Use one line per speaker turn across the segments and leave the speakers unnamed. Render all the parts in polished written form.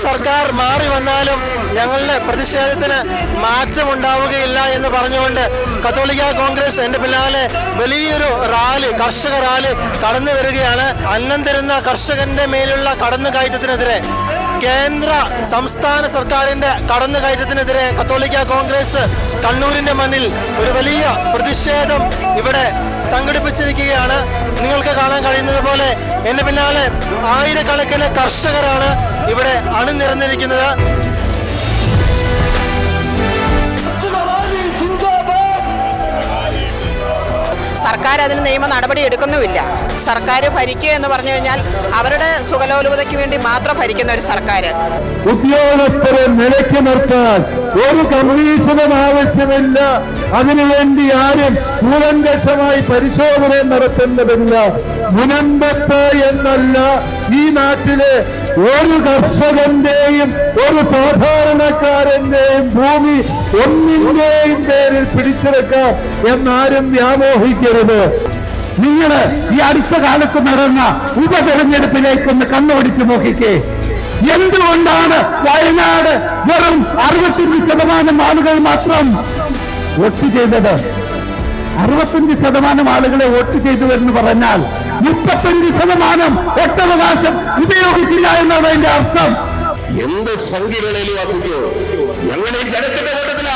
സർക്കാർ മാറി വന്നാലും ഞങ്ങളുടെ പ്രതിഷേധത്തിന് മാറ്റമുണ്ടാവുകയില്ല എന്ന് പറഞ്ഞുകൊണ്ട് കത്തോലിക്ക കോൺഗ്രസ് എൻ്റെ പിന്നാലെ വലിയൊരു റാലി, കർഷക റാലി കടന്നു വരികയാണ്. അന്നം തരുന്ന കർഷകന്റെ മേലുള്ള കടന്നുകയറ്റത്തിനെതിരെ, കേന്ദ്ര സംസ്ഥാന സർക്കാരിന്റെ കടന്നുകയറ്റത്തിനെതിരെ കത്തോലിക്ക കോൺഗ്രസ് കണ്ണൂരിന്റെ മണ്ണിൽ ഒരു വലിയ പ്രതിഷേധം ഇവിടെ സംഘടിപ്പിച്ചിരിക്കുകയാണ്. നിങ്ങൾക്ക് കാണാൻ കഴിയുന്നത് പോലെ എന്റെ പിന്നാലെ ആയിരക്കണക്കിന് കർഷകരാണ് ഇവിടെ അണിനിരന്നിരിക്കുന്നത്.
സർക്കാർ അതിന് നിയമ നടപടി എടുക്കുന്നുമില്ല. സർക്കാർ ഭരിക്കുക എന്ന് പറഞ്ഞു കഴിഞ്ഞാൽ അവരുടെ സുഖലോലുപതയ്ക്ക് വേണ്ടി മാത്രം ഭരിക്കുന്ന ഒരു സർക്കാർ.
ഉദ്യോഗസ്ഥരെ നിലയ്ക്ക് നിർത്താൻ ഒരു കമ്മീഷനും ആവശ്യമില്ല. അതിനുവേണ്ടി ആരും കൂലങ്കഷമായി പരിശോധന നടത്തേണ്ടതില്ല. മുനമ്പത്ത് എന്നല്ല, ഈ നാട്ടിലെ ഒരു കർഷകന്റെയും ഒരു സാധാരണക്കാരന്റെയും ഭൂമി ഒന്നിന്റെയും പേരിൽ പിടിച്ചെടുക്കാം എന്നാരും വ്യാമോഹിക്കരുത്. നിങ്ങള് ഈ അടുത്ത കാലത്ത് നടന്ന ഉപതെരഞ്ഞെടുപ്പിലേക്കൊന്ന് കണ്ണോടിച്ചു നോക്കിക്കേ. എന്തുകൊണ്ടാണ് വയനാട് വെറും 65% ആളുകൾ മാത്രം വോട്ട് ചെയ്തത്? 65% ആളുകളെ വോട്ട് ചെയ്തു എന്ന് പറഞ്ഞാൽ 35% വോട്ടവകാശം ഉപയോഗിച്ചില്ല എന്നാണ് അതിന്റെ അർത്ഥം.
എന്ത് സംഖ്യകളിൽ വാദിക്കോ, ഞങ്ങളീ ജനത്തിന്റെ കൂട്ടത്തില,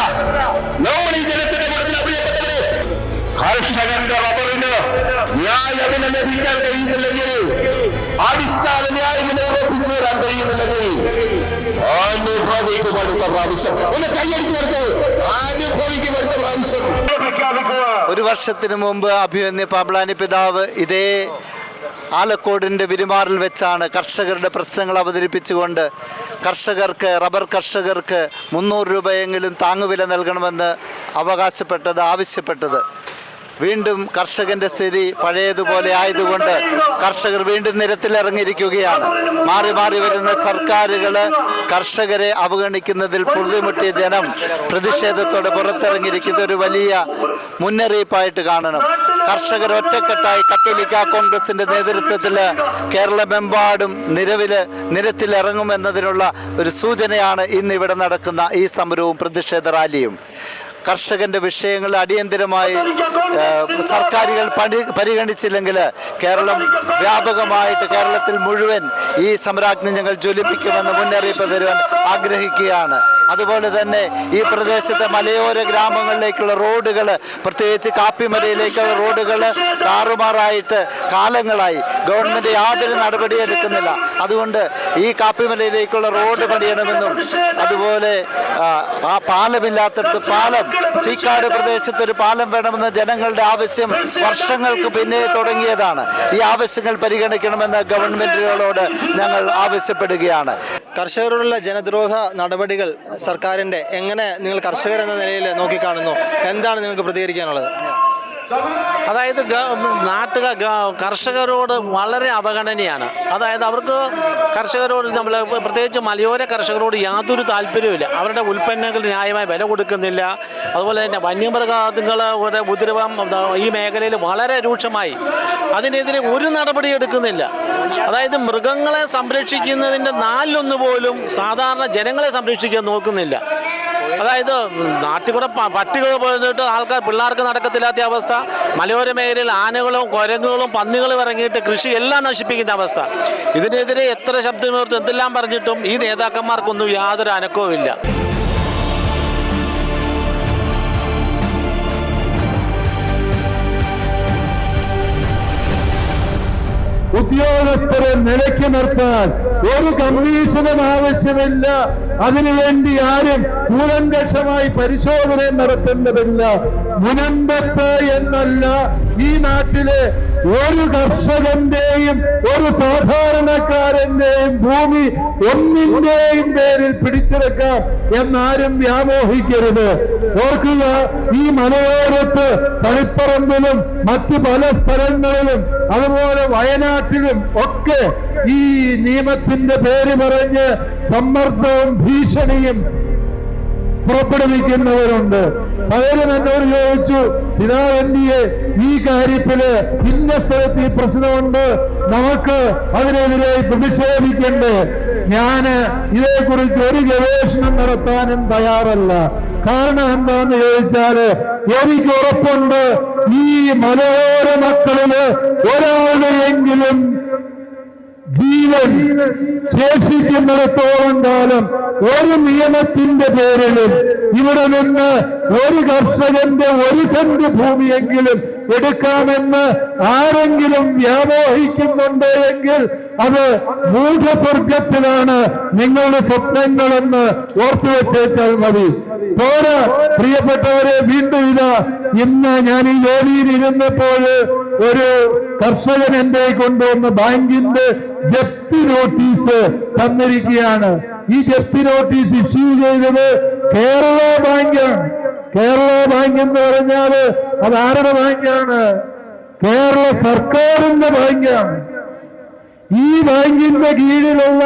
നമ്മൾ ഈ ജനത്തിന്റെ കൂട്ടത്തിൽ പ്രിയപ്പെട്ടവരെ, കർഷകന്റെ റബ്ബറിന് ന്യായം ലഭിക്കാൻ കഴിയുന്നില്ലെങ്കിൽ, അടിസ്ഥാന ന്യായങ്ങൾ ഉറപ്പിച്ചു തരാൻ കഴിയുന്നില്ലെങ്കിൽ അനുഭവിക്കും അടുത്ത പ്രാവശ്യം. ഒന്ന് കൈയടിച്ചു കൊടുത്ത് അനുഭവിക്കും അടുത്ത പ്രാവശ്യം.
ഒരു വർഷത്തിന് മുമ്പ് അഭിമന്യ പാബ്ലാനി പിതാവ് ഇതേ ആലക്കോടിൻ്റെ വിരുമാറിൽ വെച്ചാണ് കർഷകരുടെ പ്രശ്നങ്ങൾ അവതരിപ്പിച്ചുകൊണ്ട് റബ്ബർ കർഷകർക്ക് 300 രൂപയെങ്കിലും താങ്ങുവില നൽകണമെന്ന് ആവശ്യപ്പെട്ടത്. വീണ്ടും കർഷകന്റെ സ്ഥിതി പഴയതുപോലെ ആയതുകൊണ്ട് കർഷകർ വീണ്ടും നിരത്തിലിറങ്ങിയിരിക്കുകയാണ്. മാറി മാറി വരുന്ന സർക്കാരുകൾ കർഷകരെ അവഗണിക്കുന്നതിൽ പൊറുതിമുട്ടിയ ജനം പ്രതിഷേധത്തോടെ പുറത്തിറങ്ങിയിരിക്കുന്ന ഒരു വലിയ മുന്നറിയിപ്പായിട്ട് കാണണം. കർഷകർ ഒറ്റക്കെട്ടായി കത്തോലിക്ക കോൺഗ്രസിന്റെ നേതൃത്വത്തിൽ കേരളമെമ്പാടും നിരത്തിലിറങ്ങുമെന്നതിനുള്ള ഒരു സൂചനയാണ് ഇന്ന് ഇവിടെ നടക്കുന്ന ഈ സമരവും പ്രതിഷേധ റാലിയും. കർഷകന്റെ വിഷയങ്ങൾ അടിയന്തരമായി സർക്കാരുകൾ പരിഗണിച്ചില്ലെങ്കിൽ കേരളത്തിൽ മുഴുവൻ ഈ സമരാഗ്നി ഞങ്ങൾ ജ്വലിപ്പിക്കുമെന്ന് മുന്നറിയിപ്പ് തരുവാൻ ആഗ്രഹിക്കുകയാണ്. അതുപോലെ തന്നെ ഈ പ്രദേശത്തെ മലയോര ഗ്രാമങ്ങളിലേക്കുള്ള റോഡുകൾ, പ്രത്യേകിച്ച് കാപ്പിമലയിലേക്കുള്ള റോഡുകൾ താറുമാറായിട്ട് കാലങ്ങളായി ഗവൺമെന്റ് യാതൊരു നടപടിയെടുക്കുന്നില്ല. അതുകൊണ്ട് ഈ കാപ്പിമലയിലേക്കുള്ള റോഡ് പണിയണമെന്നും, അതുപോലെ ആ പാലമില്ലാത്തടത്ത് പാലം, ചീക്കാട് പ്രദേശത്ത് ഒരു പാലം വേണമെന്ന ജനങ്ങളുടെ ആവശ്യം വർഷങ്ങൾക്ക് പിന്നെ തുടങ്ങിയതാണ്. ഈ ആവശ്യങ്ങൾ പരിഗണിക്കണമെന്ന് ഗവൺമെന്റുകളോട് ഞങ്ങൾ ആവശ്യപ്പെടുകയാണ്. കർഷകരോടുള്ള ജനദ്രോഹ നടപടികൾ സർക്കാരിൻ്റെ എങ്ങനെ നിങ്ങൾ കർഷകരെന്ന നിലയിൽ നോക്കിക്കാണുന്നു? എന്താണ് നിങ്ങൾക്ക് പ്രതികരിക്കാനുള്ളത്?
അതായത് കർഷകരോട് വളരെ അവഗണനയാണ്. അതായത് അവർക്ക് കർഷകരോട്, നമ്മൾ പ്രത്യേകിച്ച് മലയോര കർഷകരോട് യാതൊരു താല്പര്യവുമില്ല. അവരുടെ ഉൽപ്പന്നങ്ങൾ ന്യായമായി വില കൊടുക്കുന്നില്ല. അതുപോലെ തന്നെ വന്യമൃഗങ്ങളുടെ ഉപദ്രവം ഈ മേഖലയിൽ വളരെ രൂക്ഷമായി. അതിനെതിരെ ഒരു നടപടി എടുക്കുന്നില്ല. അതായത് മൃഗങ്ങളെ സംരക്ഷിക്കുന്നതിൻ്റെ 4/1 പോലും സാധാരണ ജനങ്ങളെ സംരക്ഷിക്കാൻ നോക്കുന്നില്ല. അതായത് നാട്ടിൽ കൂടെ പട്ടികൾ പോയിട്ട് പിള്ളേർക്ക് നടക്കത്തില്ലാത്ത അവസ്ഥ, മലയോര മേഖലയിൽ ആനകളും കുരങ്ങുകളും പന്നികളും ഇറങ്ങിയിട്ട് കൃഷി എല്ലാം നശിപ്പിക്കുന്ന അവസ്ഥ. ഇതിനെതിരെ എത്ര ശബ്ദമുയർത്തും എന്തെല്ലാം പറഞ്ഞിട്ടും ഈ നേതാക്കന്മാർക്കൊന്നും യാതൊരു അനക്കവുമില്ല.
ഉദ്യോഗസ്ഥരെ നിലയ്ക്ക് നിർത്താൻ ഒരു കമ്മീഷനും ആവശ്യമില്ല. അതിനുവേണ്ടി ആരും കൂലങ്കഷമായി പരിശോധന നടത്തേണ്ടതില്ല. മുനമ്പത്ത് എന്നല്ല, ഈ നാട്ടിലെ ഒരു കർഷകന്റെയും ഒരു സാധാരണക്കാരന്റെയും ഭൂമി ഒന്നിന്റെയും പേരിൽ പിടിച്ചെടുക്കാം എന്നാരും വ്യാമോഹിക്കരുത്. ഓർക്കുക, ഈ മലയോരത്ത് തളിപ്പറമ്പിലും മറ്റു പല സ്ഥലങ്ങളിലും അതുപോലെ വയനാട്ടിലും ഒക്കെ ഈ നിയമത്തിന്റെ പേര് പറഞ്ഞ് സമ്മർദ്ദവും ഭീഷണിയും പുറപ്പെടുവിക്കുന്നവരുണ്ട്. പലരും എന്നോട് ചോദിച്ചു, പിതാവെന്തിയെ ഈ കാര്യത്തില് ഇന്ന സ്ഥലത്ത് ഈ പ്രശ്നമുണ്ട്, നമുക്ക് അതിനെതിരെ പ്രതിഷേധിക്കണ്ടേ? ഞാൻ ഇതേക്കുറിച്ച് ഒരു ഗവേഷണം നടത്താനും തയ്യാറല്ല. കാരണം എന്താന്ന് ചോദിച്ചാല് എനിക്ക് ഉറപ്പുണ്ട്, ഈ മലയോര മക്കളില് ഒരാളുടെയെങ്കിലും ജീവൻ ശേഷിക്കുന്നിടത്തോളം കാലം ഒരു നിയമത്തിന്റെ പേരിലും ഇവിടെ നിന്ന് ഒരു കർഷകന്റെ 1 സെന്റ് ഭൂമിയെങ്കിലും എടുക്കാമെന്ന് ആരെങ്കിലും വ്യാമോഹിക്കുന്നുണ്ട് എങ്കിൽ അത് മൂഢസ്വർഗത്തിലാണ് നിങ്ങളുടെ സ്വപ്നങ്ങളെന്ന് ഓർത്തുവെച്ചേച്ചാൽ മതി. പോരാ പ്രിയപ്പെട്ടവരെ, വീണ്ടും ഇന്ന് ഞാൻ ഈ വേദിയിൽ ഇരുന്നപ്പോൾ ഒരു കർഷകൻ എന്റെ കൊണ്ടുവന്ന് ബാങ്കിന്റെ ജപ്തി നോട്ടീസ് തന്നിരിക്കുകയാണ്. ഈ ജപ്തി നോട്ടീസ് ഇഷ്യൂ ചെയ്തത് കേരള ബാങ്കാണ്. കേരള ബാങ്ക് എന്ന് പറഞ്ഞാല് അത് ആരുടെ ബാങ്കാണ്? കേരള സർക്കാരിന്റെ ബാങ്കാണ്. ഈ ബാങ്കിന്റെ കീഴിലുള്ള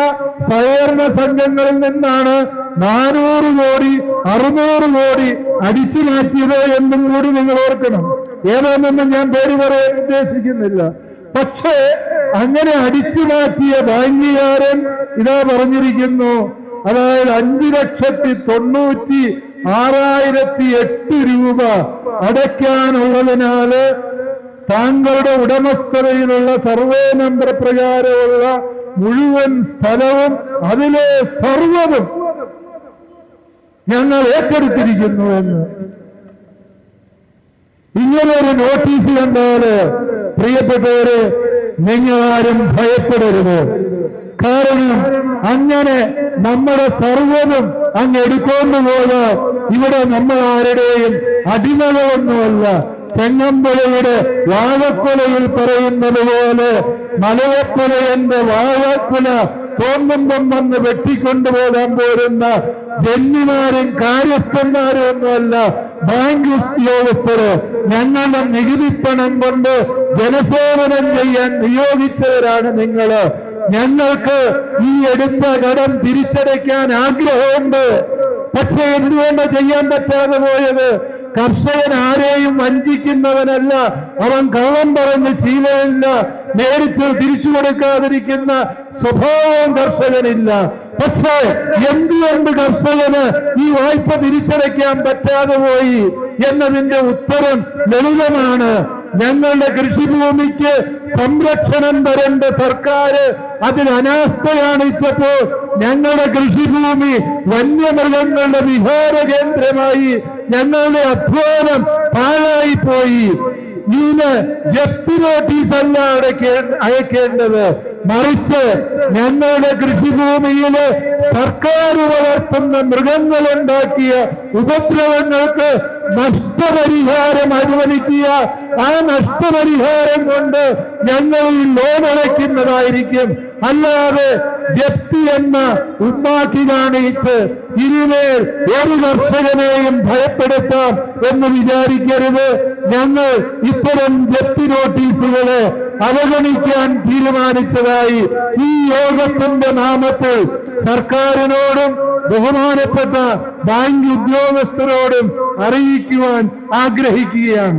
സഹകരണ സംഘങ്ങളിൽ നിന്നാണ് 400 കോടി 600 കോടി അടിച്ചു മാറ്റിയത് എന്നും കൂടി നിങ്ങൾ ഓർക്കണം. ഏതാണെന്നും ഞാൻ പേര് പറയാൻ ഉദ്ദേശിക്കുന്നില്ല. പക്ഷേ അങ്ങനെ അടിച്ചു മാറ്റിയ ബാങ്കുകാരൻ ഇതാ പറഞ്ഞിരിക്കുന്നു, അതായത് 5,96,008 രൂപ അടയ്ക്കാനുള്ളതിനാല് താങ്കളുടെ ഉടമസ്ഥതയിലുള്ള സർവേ നമ്പർ പ്രകാരമുള്ള മുഴുവൻ സ്ഥലവും അതിലെ സർവ്വതും ഞങ്ങൾ ഏറ്റെടുത്തിരിക്കുന്നു എന്ന് ഇങ്ങനെ ഒരു നോട്ടീസ് കണ്ടാല് പ്രിയപ്പെട്ടവര്, നിങ്ങളാരും ഭയപ്പെടരുത്. കാരണം അങ്ങനെ നമ്മുടെ സർവ്വതും അങ്ങ് എടുക്കൊണ്ടു പോയാൽ ഇവിടെ നമ്മൾ ആരുടെയും അടിമകളൊന്നുമല്ല. ചെങ്ങമ്പുഴയുടെ വാഴക്കുലയിൽ പറയുന്നത് പോലെ മലയക്കുലയന്റെ വാഴക്കുല തോന്നുമ്പം വന്ന് വെട്ടിക്കൊണ്ടുപോകാൻ പോരുന്ന ജന്മിമാരും കാര്യസ്ഥന്മാരും ഒന്നുമല്ല ബാങ്ക് ഉദ്യോഗസ്ഥര്. ഞങ്ങളുടെ നികുതിപ്പണം കൊണ്ട് ജനസേവനം ചെയ്യാൻ നിയോഗിച്ചവരാണ് നിങ്ങള്. ഞങ്ങൾക്ക് ഈ എടുത്ത കടം തിരിച്ചടയ്ക്കാൻ ആഗ്രഹമുണ്ട്. പക്ഷെ എന്തുകൊണ്ട് ചെയ്യാൻ പറ്റാതെ പോയത്? കർഷകൻ ആരെയും വഞ്ചിക്കുന്നവനല്ല, അവൻ കള്ളം പറഞ്ഞ് ശീലമില്ല, നേരിട്ട് തിരിച്ചു കൊടുക്കാതിരിക്കുന്ന സ്വഭാവം കർഷകനില്ല. പക്ഷേ എന്തുകൊണ്ട് കർഷകന് ഈ വായ്പ തിരിച്ചടയ്ക്കാൻ പറ്റാതെ പോയി എന്നതിന്റെ ഉത്തരം ലളിതമാണ്. ഞങ്ങളുടെ കൃഷിഭൂമിക്ക് സംരക്ഷണം തരേണ്ട സർക്കാർ അതിൽ അനാസ്ഥ കാണിച്ചപ്പോ ഞങ്ങളുടെ കൃഷിഭൂമി വന്യമൃഗങ്ങളുടെ വിഹാര കേന്ദ്രമായി ഞങ്ങളുടെ അധ്വാനം പാഴായിപ്പോയി. ഇതിന് ജപ്തി നോട്ടീസ് അല്ല അയക്കേണ്ടത്, മറിച്ച് ഞങ്ങളുടെ കൃഷിഭൂമിയില് സർക്കാർ വളർത്തുന്ന മൃഗങ്ങളുണ്ടാക്കിയ ഉപദ്രവങ്ങൾക്ക് നഷ്ടപരിഹാരം അനുവദിക്കുക. ആ നഷ്ടപരിഹാരം കൊണ്ട് ഞങ്ങൾ ഈ ലോൺ അടയ്ക്കുന്നതായിരിക്കും. അല്ലാതെ ജപ്തി എന്ന ഉമ്മാക്കി കാണിച്ച് ഇനിമേൽ ഒരു കർഷകനെയും ഭയപ്പെടുത്താം എന്ന് വിചാരിക്കരുത്. ഞങ്ങൾ ഇത്തരം ജപ്തി നോട്ടീസുകളെ അവഗണിക്കാൻ തീരുമാനിച്ചതായി ഈ യോഗത്തിന്റെ നാമത്തിൽ സർക്കാരിനോടും ബഹുമാനപ്പെട്ട ബാങ്ക് ഉദ്യോഗസ്ഥരോടും അറിയിക്കുവാൻ ആഗ്രഹിക്കുകയാണ്.